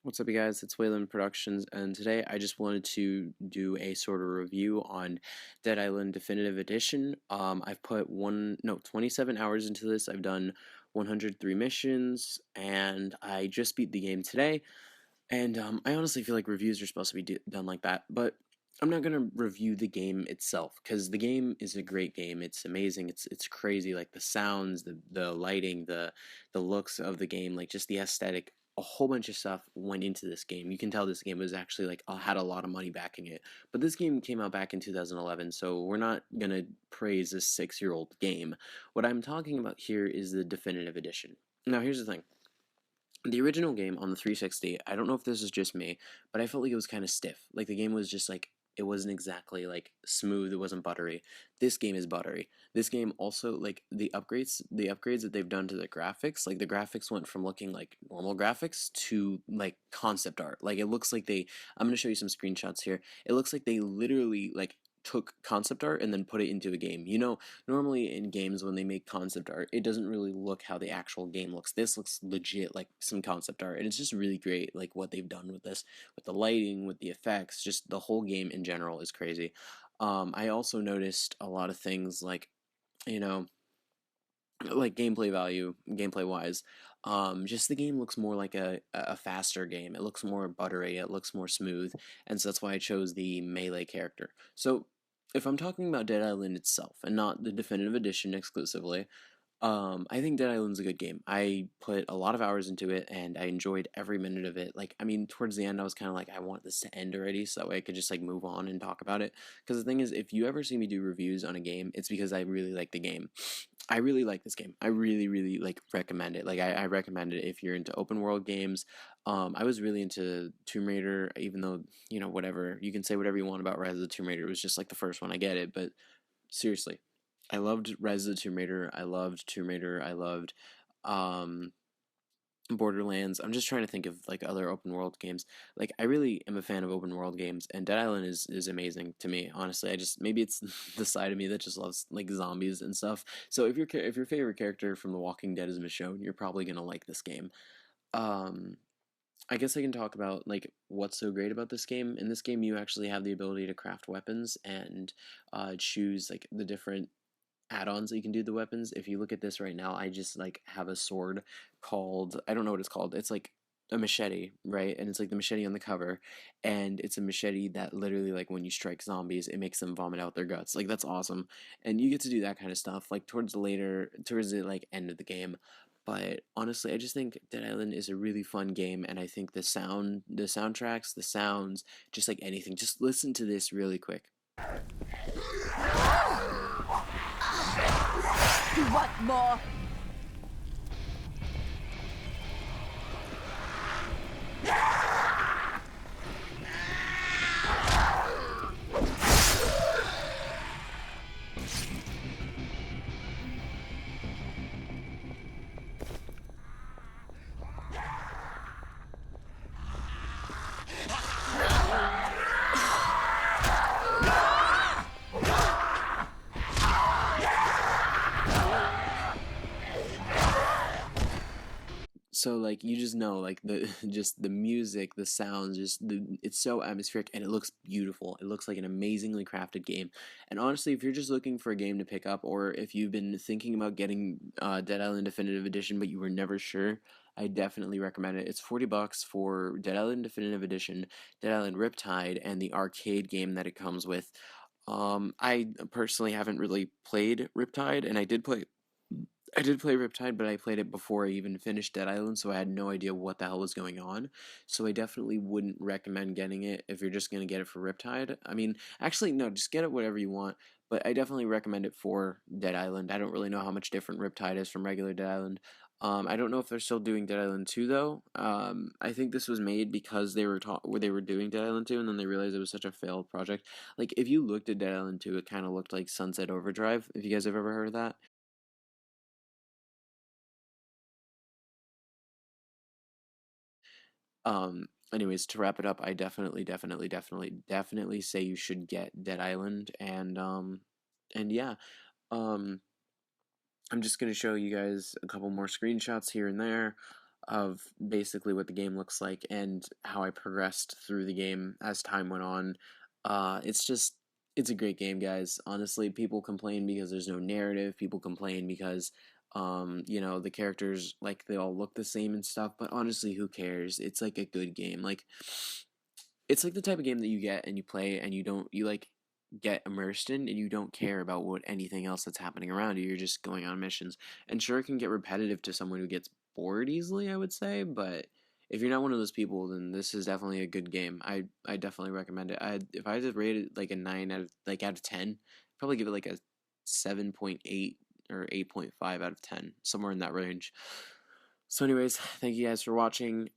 What's up, you guys? It's Wayland Productions, and today I just wanted to do a sort of review on Dead Island Definitive Edition. I've put 27 hours into this. I've done 103 missions, and I just beat the game today. And I honestly feel like reviews are supposed to be done like that, but I'm not gonna review the game itself because the game is a great game. It's amazing. It's crazy. Like the sounds, the lighting, the looks of the game, like just the aesthetic. A whole bunch of stuff went into this game. You can tell this game was actually like had a lot of money backing it. But this game came out back in 2011, so we're not gonna praise this 6-year-old game. What I'm talking about here is the definitive edition. Now, here's the thing. The original game on the 360, I don't know if this is just me, but I felt like it was kind of stiff. Like the game was just like it wasn't exactly like smooth, it wasn't buttery. This game is buttery. This game also like the upgrades that they've done to the graphics, like the graphics went from looking like normal graphics to like concept art. Like it looks like I'm going to show you some screenshots here. It looks like they literally like took concept art and then put it into a game. Normally in games when they make concept art, it doesn't really look how the actual game looks. This looks legit like some concept art, and it's just really great, like what they've done with this, with the lighting, with the effects, just the whole game in general is crazy. I also noticed a lot of things like, you know, like gameplay value, gameplay wise. Just the game looks more like a faster game. It looks more buttery. It looks more smooth, and so that's why I chose the melee character. So, if I'm talking about Dead Island itself and not the definitive edition exclusively, I think Dead Island's a good game. I put a lot of hours into it and I enjoyed every minute of it. Like, I mean, towards the end, I was kind of like, I want this to end already so that way I could just like move on and talk about it. Because the thing is, if you ever see me do reviews on a game, it's because I really like the game. I really like this game. I really, really like recommend it. Like, I recommend it if you're into open world games. I was really into Tomb Raider, even though, whatever, you can say whatever you want about Rise of the Tomb Raider. It was just like the first one. I get it. But seriously, I loved Rise of the Tomb Raider. I loved Tomb Raider. I loved um, Borderlands. I'm just trying to think of like other open world games. Like I really am a fan of open world games, and Dead Island is amazing to me. Honestly, I just maybe it's the side of me that just loves like zombies and stuff. So if your favorite character from The Walking Dead is Michonne, you're probably gonna like this game. Um, I guess I can talk about like what's so great about this game. In this game, you actually have the ability to craft weapons and choose like the different add-ons that you can do to the weapons. If you look at this right now, I just like have a sword called, I don't know what it's called. It's like a machete, right? And it's like the machete on the cover, and it's a machete that literally like when you strike zombies, it makes them vomit out their guts. Like that's awesome. And you get to do that kind of stuff like towards the like end of the game. But honestly, I just think Dead Island is a really fun game, and I think the soundtracks, the sounds, just like anything. Just listen to this really quick. What more? So like you just know like the just the music, the sounds, it's so atmospheric and it looks beautiful. It looks like an amazingly crafted game. And honestly, if you're just looking for a game to pick up, or if you've been thinking about getting Dead Island Definitive Edition but you were never sure, I definitely recommend it. It's $40 for Dead Island Definitive Edition, Dead Island Riptide, and the arcade game that it comes with. I personally haven't really played Riptide, and I did play Riptide, but I played it before I even finished Dead Island, so I had no idea what the hell was going on. So I definitely wouldn't recommend getting it if you're just gonna get it for Riptide. I mean, actually, no, just get it whatever you want. But I definitely recommend it for Dead Island. I don't really know how much different Riptide is from regular Dead Island. I don't know if they're still doing Dead Island 2 though. I think this was made because they were doing Dead Island 2, and then they realized it was such a failed project. Like if you looked at Dead Island 2, it kind of looked like Sunset Overdrive. If you guys have ever heard of that. Anyways, to wrap it up, I definitely say you should get Dead Island, and yeah. Um I'm just gonna show you guys a couple more screenshots here and there. of basically what the game looks like and how I progressed through the game as time went on. It's a great game, guys. Honestly, people complain because there's no narrative. People complain because the characters, like, they all look the same and stuff, but honestly, who cares? It's like a good game. Like, it's like the type of game that you get and you play and you like get immersed in, and you don't care about what anything else that's happening around you. You're just going on missions. And sure, it can get repetitive to someone who gets bored easily, I would say, but if you're not one of those people, then this is definitely a good game. I definitely recommend it. If I had to rate it like a 9 out of 10, probably give it like a 7.8 or 8.5 out of 10, somewhere in that range. So anyways, thank you guys for watching.